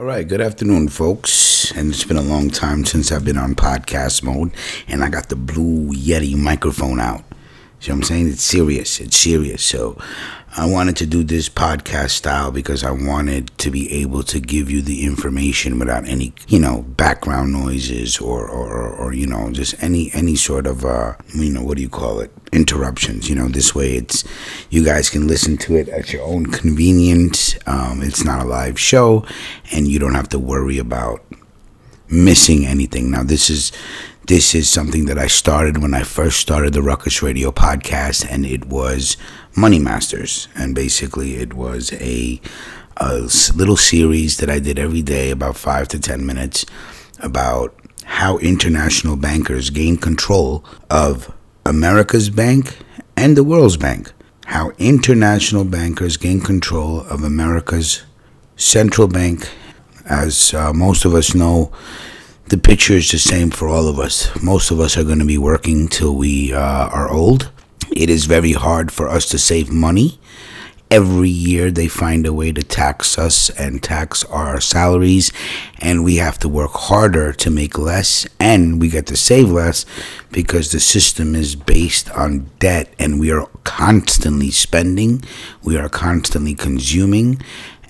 All right, good afternoon, folks. And it's been a long time since I've been on podcast mode, and I got the Blue Yeti microphone out. See what I'm saying? It's serious. It's serious. So I wanted to do this podcast style because I wanted to be able to give you the information without any, background noises or just any sort of, what do you call it? Interruptions. This way you guys can listen to it at your own convenience. It's not a live show, and you don't have to worry about missing anything. Now, this is something that I started when I first started the Ruckus Radio podcast, and it was Money Masters. And basically it was a little series that I did every day, about 5 to 10 minutes, about how international bankers gain control of America's bank and the world's bank. How international bankers gain control of America's central bank. As most of us know, the picture is the same for all of us. Most of us are going to be working till we are old. It is very hard for us to save money. Every year they find a way to tax us and tax our salaries, and we have to work harder to make less, and we get to save less because the system is based on debt, and we are constantly spending, we are constantly consuming,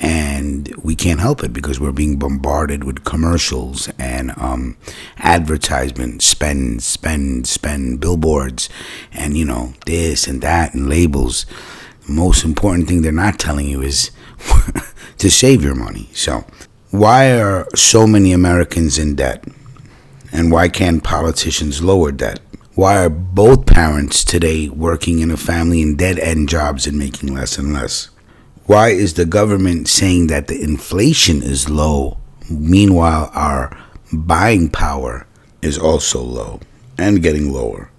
and we can't help it because we're being bombarded with commercials and advertisement, spend, billboards, and this and that, and labels. The most important thing they're not telling you is to save your money. So why are so many Americans in debt? And why can't politicians lower debt? Why are both parents today working in a family in dead-end jobs and making less and less? Why is the government saying that the inflation is low? Meanwhile, our buying power is also low and getting lower.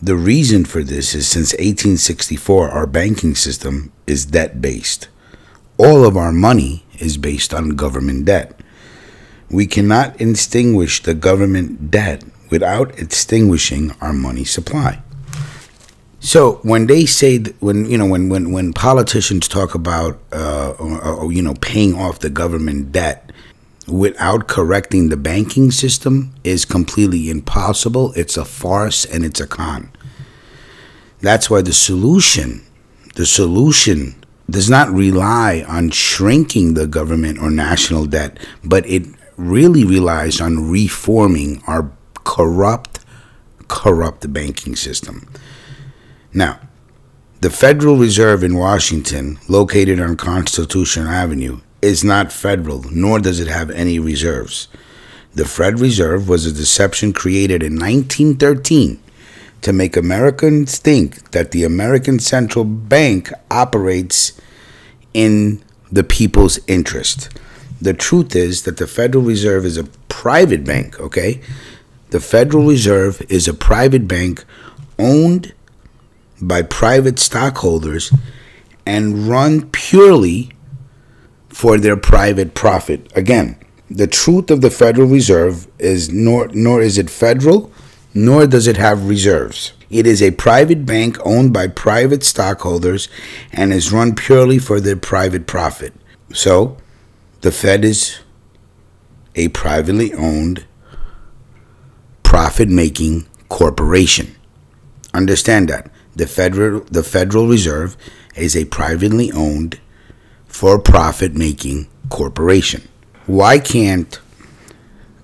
The reason for this is since 1864, our banking system is debt-based. All of our money is based on government debt. We cannot extinguish the government debt without extinguishing our money supply. So when they say when politicians talk about paying off the government debt without correcting the banking system is completely impossible. It's a farce and it's a con. That's why the solution does not rely on shrinking the government or national debt, but it really relies on reforming our corrupt banking system. Now, the Federal Reserve in Washington, located on Constitution Avenue, is not federal, nor does it have any reserves. The Fed Reserve was a deception created in 1913 to make Americans think that the American Central Bank operates in the people's interest. The truth is that the Federal Reserve is a private bank, okay? The Federal Reserve is a private bank owned by private stockholders and run purely for their private profit. Again, the truth of the Federal Reserve is nor is it federal, nor does it have reserves. It is a private bank owned by private stockholders and is run purely for their private profit. So, the Fed is a privately owned, profit-making corporation. Understand that. The Federal Reserve is a privately owned, for-profit making corporation. Why can't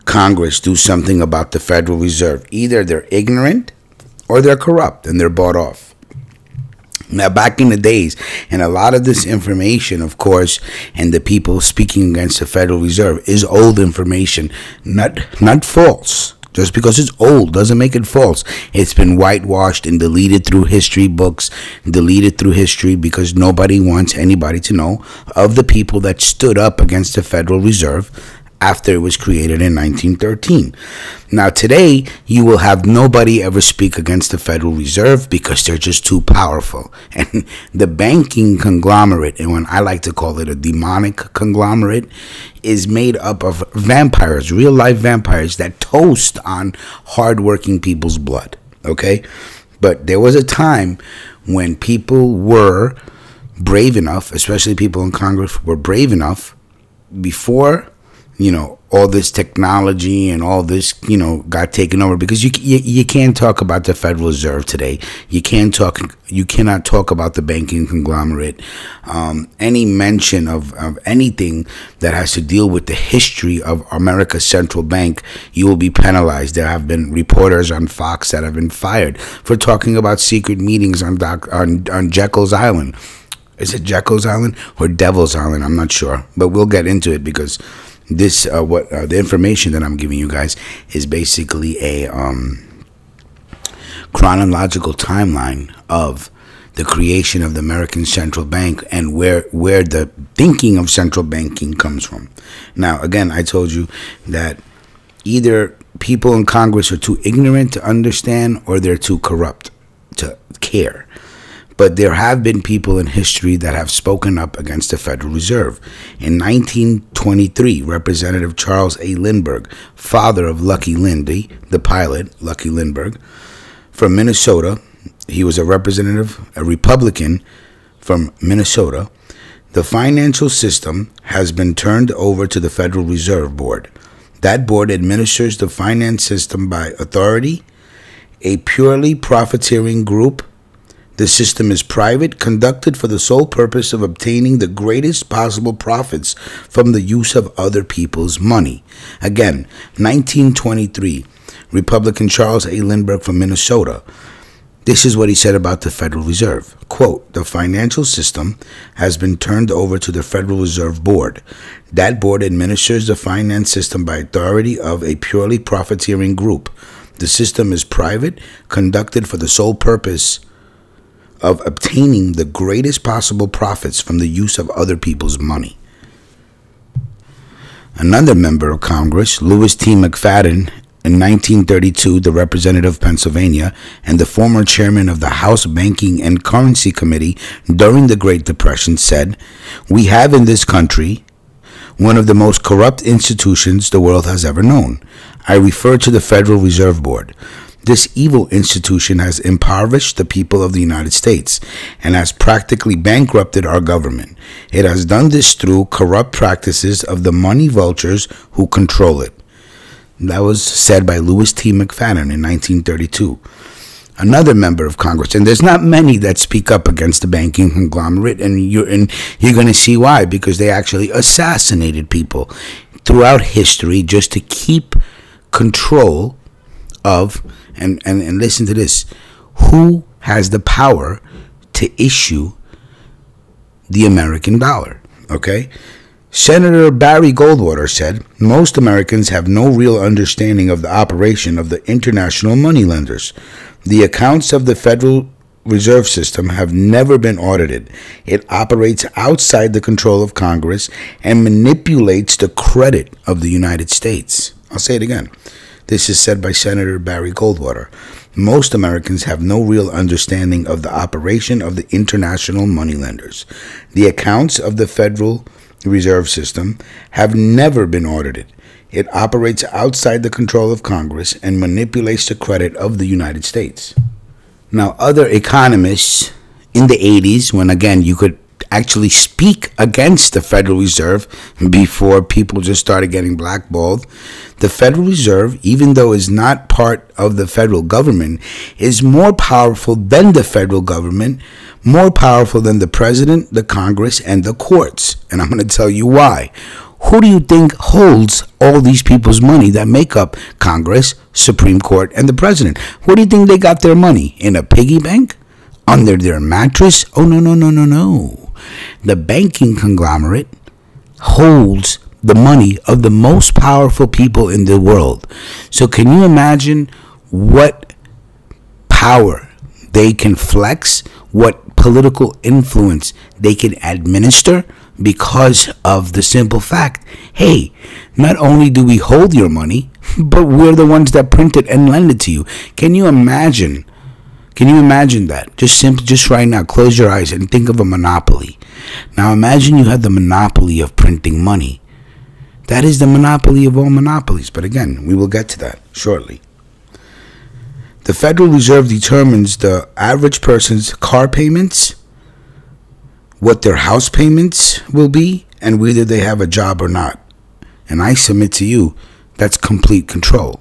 Congress do something about the Federal Reserve? Either they're ignorant or they're corrupt and they're bought off. Now, back in the days, and a lot of this information, of course, and the people speaking against the Federal Reserve is old information, not false. Just because it's old doesn't make it false. It's been whitewashed and deleted through history books, deleted through history because nobody wants anybody to know of the people that stood up against the Federal Reserve after it was created in 1913. Now, today, you will have nobody ever speak against the Federal Reserve because they're just too powerful. And the banking conglomerate, and when I like to call it a demonic conglomerate, is made up of vampires, real-life vampires that toast on hard-working people's blood, okay? But there was a time when people were brave enough, especially people in Congress were brave enough before, all this technology and all this, got taken over, because you can't talk about the Federal Reserve today. You cannot talk about the banking conglomerate. Any mention of anything that has to deal with the history of America's central bank, you will be penalized. There have been reporters on Fox that have been fired for talking about secret meetings on Jekyll's Island. Is it Jekyll's Island or Devil's Island? I'm not sure, but we'll get into it, because this the information that I'm giving you guys is basically a chronological timeline of the creation of the American Central Bank and where the thinking of central banking comes from. Now, again, I told you that either people in Congress are too ignorant to understand, or they're too corrupt to care. But there have been people in history that have spoken up against the Federal Reserve. In 1923, Representative Charles A. Lindbergh, father of Lucky Lindy, the pilot, Lucky Lindbergh, from Minnesota, he was a Republican from Minnesota. The financial system has been turned over to the Federal Reserve Board. That board administers the finance system by authority, a purely profiteering group. The system is private, conducted for the sole purpose of obtaining the greatest possible profits from the use of other people's money. Again, 1923, Republican Charles A. Lindbergh from Minnesota. This is what he said about the Federal Reserve. Quote, the financial system has been turned over to the Federal Reserve Board. That board administers the finance system by authority of a purely profiteering group. The system is private, conducted for the sole purpose of obtaining the greatest possible profits from the use of other people's money. Another member of Congress, Louis T. McFadden, in 1932, the representative of Pennsylvania and the former chairman of the House Banking and Currency Committee during the Great Depression, said, "We have in this country one of the most corrupt institutions the world has ever known. I refer to the Federal Reserve Board. This evil institution has impoverished the people of the United States and has practically bankrupted our government. It has done this through corrupt practices of the money vultures who control it." That was said by Louis T. McFadden in 1932. Another member of Congress, and there's not many that speak up against the banking conglomerate, and you're going to see why, because they actually assassinated people throughout history just to keep control of, and listen to this, who has the power to issue the American dollar, okay? Senator Barry Goldwater said, "Most Americans have no real understanding of the operation of the international moneylenders. The accounts of the Federal Reserve System have never been audited. It operates outside the control of Congress and manipulates the credit of the United States." I'll say it again. This is said by Senator Barry Goldwater. "Most Americans have no real understanding of the operation of the international moneylenders. The accounts of the Federal Reserve System have never been audited. It operates outside the control of Congress and manipulates the credit of the United States." Now, other economists in the 80s, when again you could actually speak against the Federal Reserve before people just started getting blackballed, the Federal Reserve, even though is not part of the federal government, is more powerful than the federal government, more powerful than the president, the Congress, and the courts. And I'm going to tell you why. Who do you think holds all these people's money that make up Congress, Supreme Court, and the president? Where do you think they got their money? In a piggy bank? Under their mattress? Oh, no, no, no, no, no. The banking conglomerate holds the money of the most powerful people in the world. So can you imagine what power they can flex, what political influence they can administer because of the simple fact, hey, not only do we hold your money, but we're the ones that print it and lend it to you. Can you imagine? Can you imagine that? Just right now, close your eyes and think of a monopoly. Now imagine you had the monopoly of printing money. That is the monopoly of all monopolies. But again, we will get to that shortly. The Federal Reserve determines the average person's car payments, what their house payments will be, and whether they have a job or not. And I submit to you, that's complete control.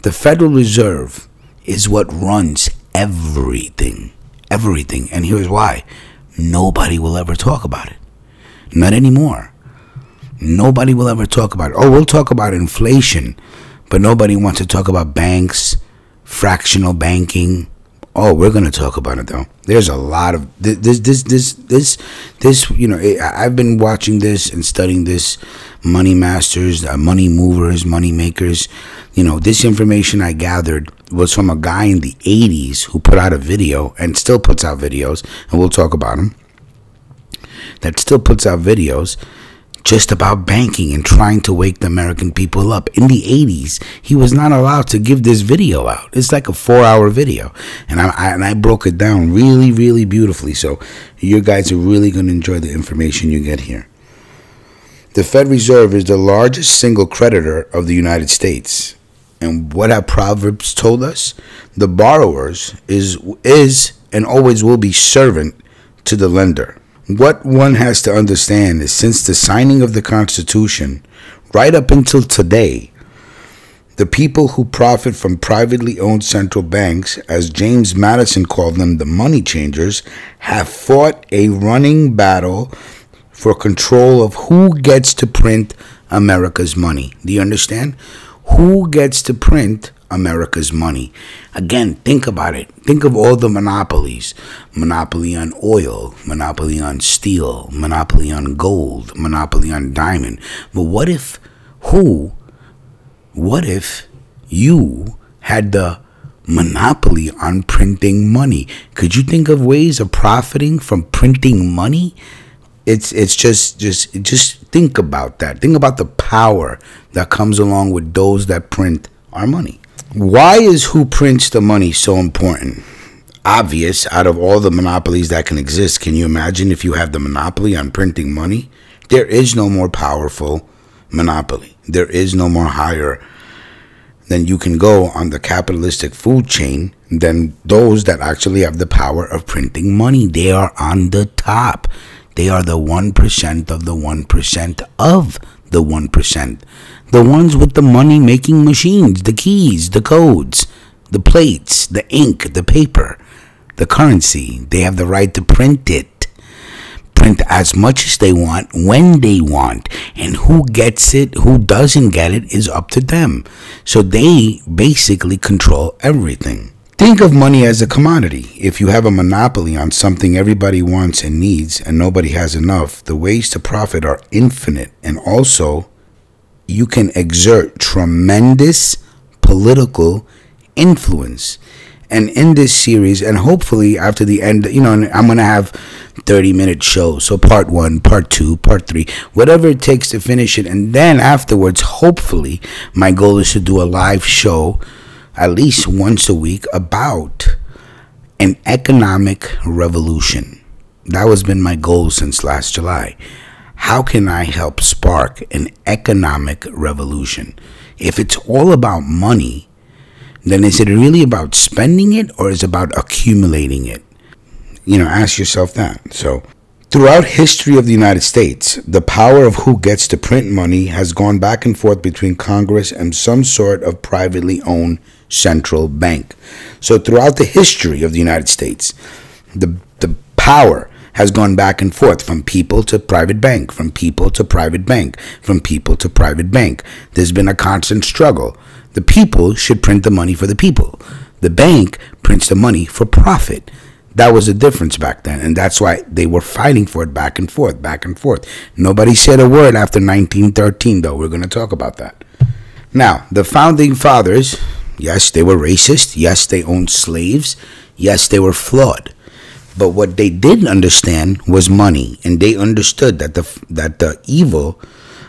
The Federal Reserve is what runs everything. Everything. And here's why. Nobody will ever talk about it. Not anymore. Nobody will ever talk about it. Oh, we'll talk about inflation, but nobody wants to talk about banks, fractional banking. Oh, we're going to talk about it, though. There's a lot of this, I've been watching this and studying this. Money masters, money movers, money makers. This information I gathered was from a guy in the 80s who put out a video and still puts out videos, and we'll talk about him, that still puts out videos just about banking and trying to wake the American people up. In the 80s, he was not allowed to give this video out. It's like a 4-hour video. And I broke it down really, really beautifully. So you guys are really going to enjoy the information you get here. The Fed Reserve is the largest single creditor of the United States. And what have Proverbs told us? The borrowers is and always will be servant to the lender. What one has to understand is since the signing of the Constitution, right up until today, the people who profit from privately owned central banks, as James Madison called them, the money changers, have fought a running battle for control of who gets to print America's money. Do you understand? Who gets to print America's money? Again, think about it. Think of all the monopolies. Monopoly on oil, monopoly on steel, monopoly on gold, monopoly on diamond. But what if you had the monopoly on printing money? Could you think of ways of profiting from printing money? It's just think about that. Think about the power that comes along with those that print our money. Why is who prints the money so important? Obvious. Out of all the monopolies that can exist, can you imagine if you have the monopoly on printing money? There is no more powerful monopoly. There is no more higher than you can go on the capitalistic food chain than those that actually have the power of printing money. They are on the top. They are the 1% of the 1% of the 1%. The ones with the money-making machines, the keys, the codes, the plates, the ink, the paper, the currency. They have the right to print it. Print as much as they want, when they want. And who gets it, who doesn't get it, is up to them. So they basically control everything. Think of money as a commodity. If you have a monopoly on something everybody wants and needs and nobody has enough, the ways to profit are infinite. And also, you can exert tremendous political influence. And in this series, and hopefully after the end, I'm going to have 30-minute shows. So part 1, part 2, part 3, whatever it takes to finish it. And then afterwards, hopefully, my goal is to do a live show at least once a week about an economic revolution. That has been my goal since last July. How can I help spark an economic revolution? If it's all about money, then is it really about spending it or is it about accumulating it? Ask yourself that. So, throughout history of the United States, the power of who gets to print money has gone back and forth between Congress and some sort of privately owned central bank. So throughout the history of the United States, the power has gone back and forth from people to private bank, from people to private bank, from people to private bank. There's been a constant struggle. The people should print the money for the people. The bank prints the money for profit. That was the difference back then, and that's why they were fighting for it back and forth, back and forth. Nobody said a word after 1913, though. We're going to talk about that. Now, the Founding Fathers, yes, they were racist. Yes, they owned slaves. Yes, they were flawed. But what they didn't understand was money, and they understood that the evil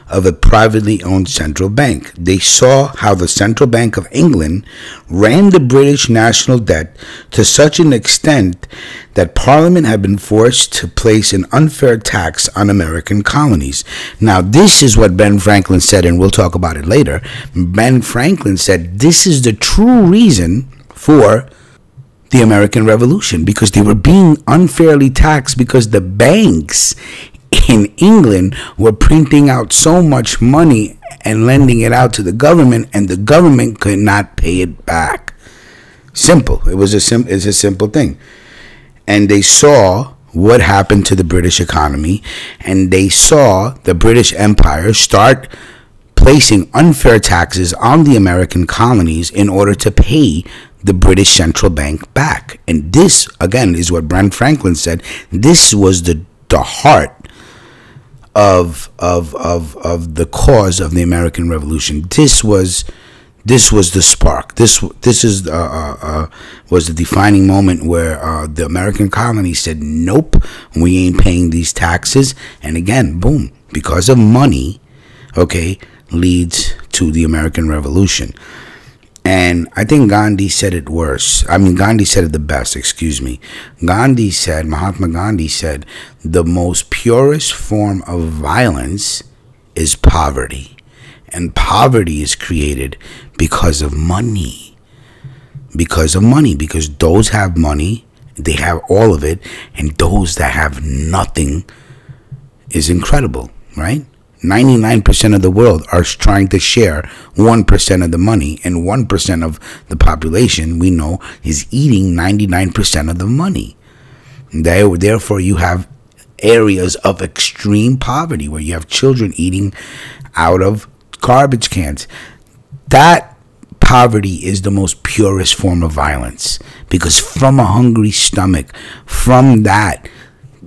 of a privately owned central bank. They saw how the Central Bank of England ran the British national debt to such an extent that Parliament had been forced to place an unfair tax on American colonies. Now, this is what Ben Franklin said, and we'll talk about it later. Ben Franklin said this is the true reason for the American Revolution, because they were being unfairly taxed because the banks in England were printing out so much money and lending it out to the government, and the government could not pay it back. Simple. It's a simple thing. And they saw what happened to the British economy, and they saw the British Empire start placing unfair taxes on the American colonies in order to pay the British Central Bank back. And this, again, is what Ben Franklin said. This was the heart of the cause of the American Revolution. This was the spark. This was the defining moment where the American colonies said, nope, we ain't paying these taxes. And again, boom, because of money, okay, leads to the American Revolution. And I think Gandhi said it worse. Gandhi said it the best, excuse me. Mahatma Gandhi said, the most purest form of violence is poverty. And poverty is created because of money. Because those have money, they have all of it, and those that have nothing is incredible, right? 99% of the world are trying to share 1% of the money, and 1% of the population, we know, is eating 99% of the money. Therefore, you have areas of extreme poverty where you have children eating out of garbage cans. That poverty is the most purest form of violence, because from a hungry stomach, from that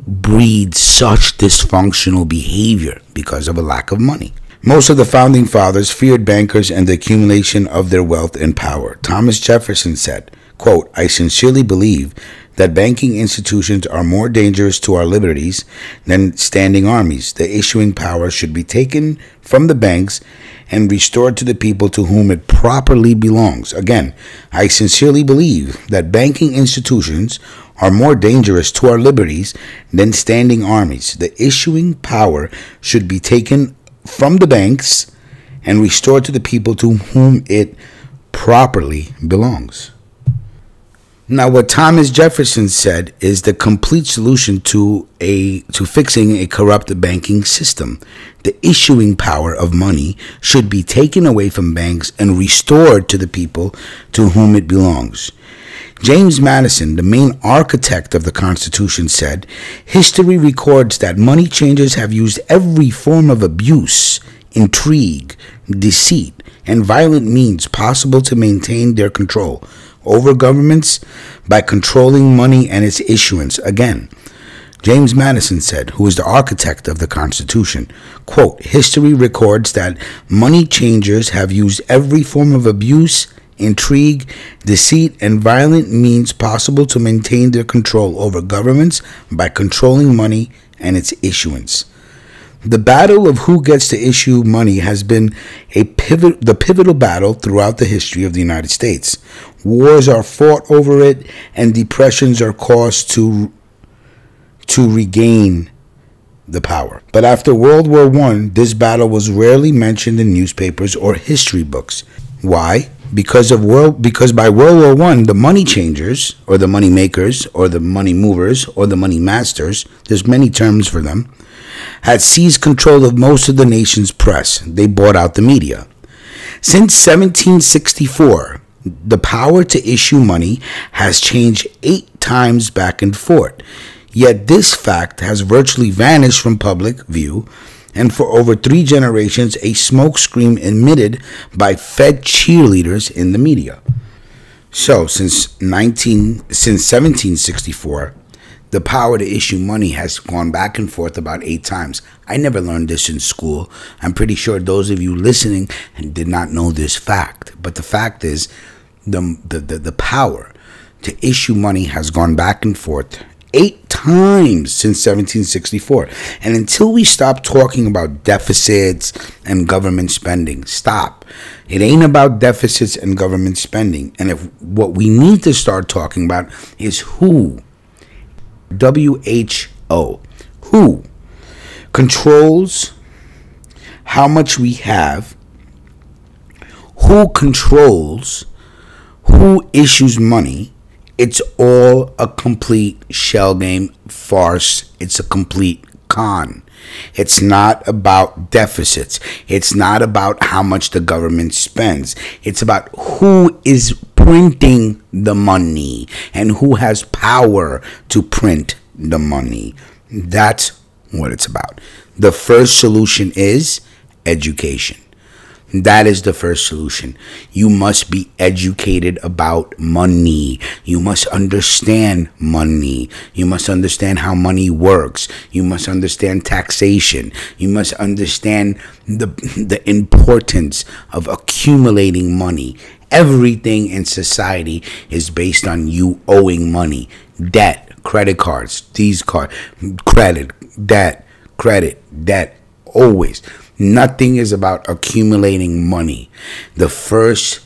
breeds such dysfunctional behavior because of a lack of money. Most of the founding fathers feared bankers and the accumulation of their wealth and power. Thomas Jefferson said, quote, I sincerely believe that banking institutions are more dangerous to our liberties than standing armies. The issuing power should be taken from the banks and restored to the people to whom it properly belongs. Again, I sincerely believe that banking institutions are more dangerous to our liberties than standing armies. The issuing power should be taken from the banks and restored to the people to whom it properly belongs. Now, what Thomas Jefferson said is the complete solution to fixing a corrupt banking system. The issuing power of money should be taken away from banks and restored to the people to whom it belongs. James Madison, the main architect of the Constitution, said, history records that money changers have used every form of abuse, intrigue, deceit, and violent means possible to maintain their control over governments by controlling money and its issuance. Again, James Madison said, who is the architect of the Constitution, quote, history records that money changers have used every form of abuse, intrigue, deceit, and violent means possible to maintain their control over governments by controlling money and its issuance. The battle of who gets to issue money has been the pivotal battle throughout the history of the United States. Wars are fought over it, and depressions are caused to regain the power. But after World War I, this battle was rarely mentioned in newspapers or history books. Why? Because by World War I, the money changers, or the money makers, or the money movers, or the money masters, there's many terms for them, had seized control of most of the nation's press. They bought out the media. Since 1764, the power to issue money has changed 8 times back and forth. Yet this fact has virtually vanished from public view, and for over 3 generations, a smokescreen emitted by Fed cheerleaders in the media. So, since 1764, the power to issue money has gone back and forth about 8 times. I never learned this in school. I'm pretty sure those of you listening did not know this fact. But the fact is, the power to issue money has gone back and forth 8 times since 1764. And until we stop talking about deficits and government spending, stop. It ain't about deficits and government spending. And if what we need to start talking about is who, WHO, who controls how much we have, who controls who issues money. It's all a complete shell game, farce. It's a complete con. It's not about deficits. It's not about how much the government spends. It's about who is printing the money and who has power to print the money. That's what it's about. The first solution is education. That is the first solution. You must be educated about money. You must understand money. You must understand how money works. You must understand taxation. You must understand the importance of accumulating money. Everything in society is based on you owing money. Debt, credit cards, these cards, credit, debt, always. Nothing is about accumulating money. The first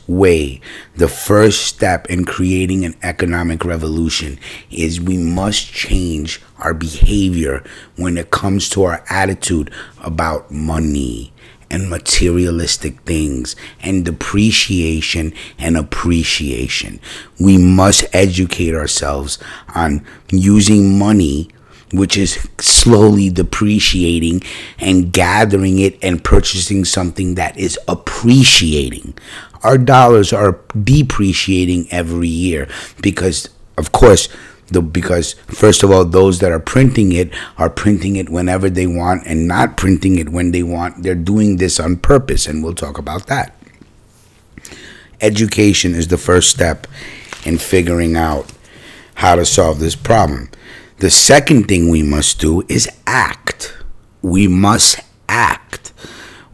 step in creating an economic revolution is we must change our behavior when it comes to our attitude about money and materialistic things and depreciation and appreciation. We must educate ourselves on using money, which is slowly depreciating, and gathering it and purchasing something that is appreciating. Our dollars are depreciating every year because, of course, because first of all, those that are printing it whenever they want and not printing it when they want. They're doing this on purpose, and we'll talk about that. Education is the first step in figuring out how to solve this problem. The second thing we must do is act. We must act.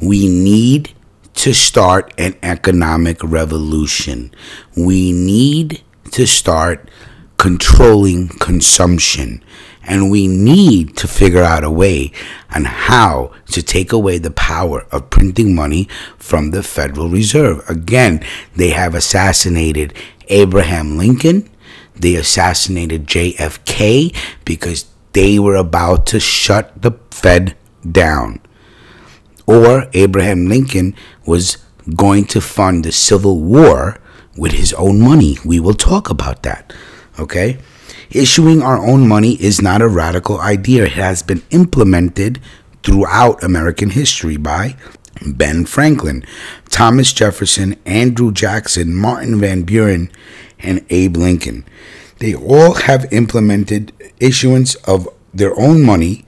We need to start an economic revolution. We need to start controlling consumption. And we need to figure out a way on how to take away the power of printing money from the Federal Reserve. Again, they have assassinated Abraham Lincoln. They assassinated JFK because they were about to shut the Fed down. Or Abraham Lincoln was going to fund the Civil War with his own money. We will talk about that. Okay? Issuing our own money is not a radical idea. It has been implemented throughout American history by Ben Franklin, Thomas Jefferson, Andrew Jackson, Martin Van Buren, and Abe Lincoln. They all have implemented issuance of their own money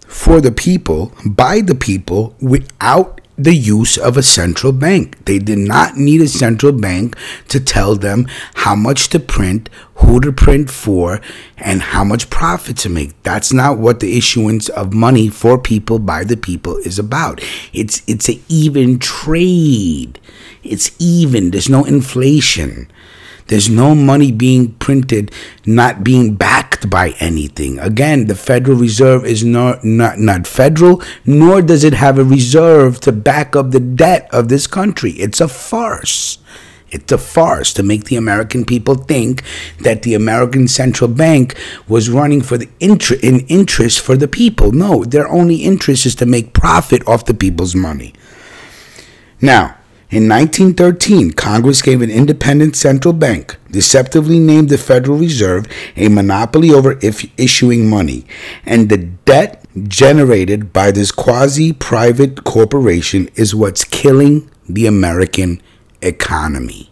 for the people, by the people, without the use of a central bank. They did not need a central bank to tell them how much to print, who to print for, and how much profit to make. That's not what the issuance of money for people, by the people is about. It's an even trade. It's even. There's no inflation. There's no money being printed not being backed by anything. Again, the Federal Reserve is not federal, nor does it have a reserve to back up the debt of this country. It's a farce. It's a farce to make the American people think that the American Central Bank was running for the interest for the people. No, their only interest is to make profit off the people's money. Now, in 1913, Congress gave an independent central bank, deceptively named the Federal Reserve, a monopoly over issuing money. And the debt generated by this quasi-private corporation is what's killing the American economy.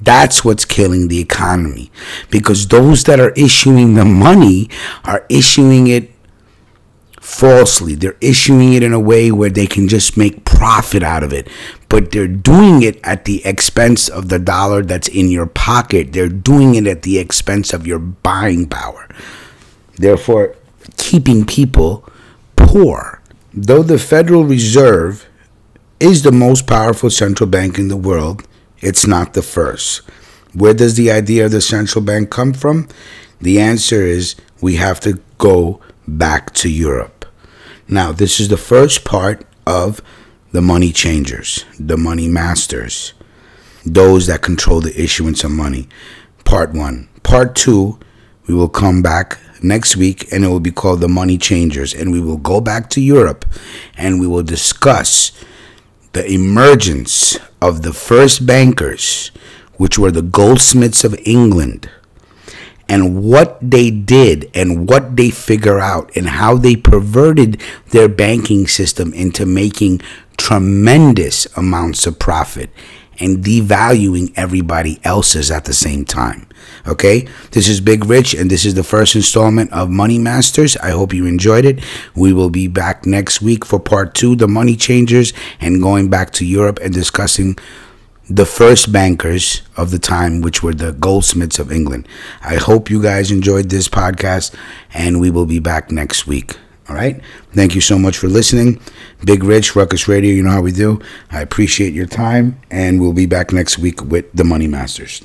That's what's killing the economy. Because those that are issuing the money are issuing it falsely. They're issuing it in a way where they can just make profit out of it. But they're doing it at the expense of the dollar that's in your pocket. They're doing it at the expense of your buying power. Therefore, keeping people poor. Though the Federal Reserve is the most powerful central bank in the world, it's not the first. Where does the idea of the central bank come from? The answer is we have to go back to Europe. Now, this is the first part of the money changers, the money masters, those that control the issuance of money. Part 1. Part 2, we will come back next week, and it will be called the money changers. And we will go back to Europe, and we will discuss the emergence of the first bankers, which were the goldsmiths of England, and what they did and what they figure out and how they perverted their banking system into making tremendous amounts of profit and devaluing everybody else's at the same time. Okay, this is Big Rich, and this is the first installment of Money Masters. I hope you enjoyed it. We will be back next week for part 2, the money changers, and going back to Europe and discussing the first bankers of the time, which were the goldsmiths of England. I hope you guys enjoyed this podcast, and we will be back next week. All right. Thank you so much for listening. Big Rich, Ruckus Radio, you know how we do. I appreciate your time, and we'll be back next week with the Money Masters.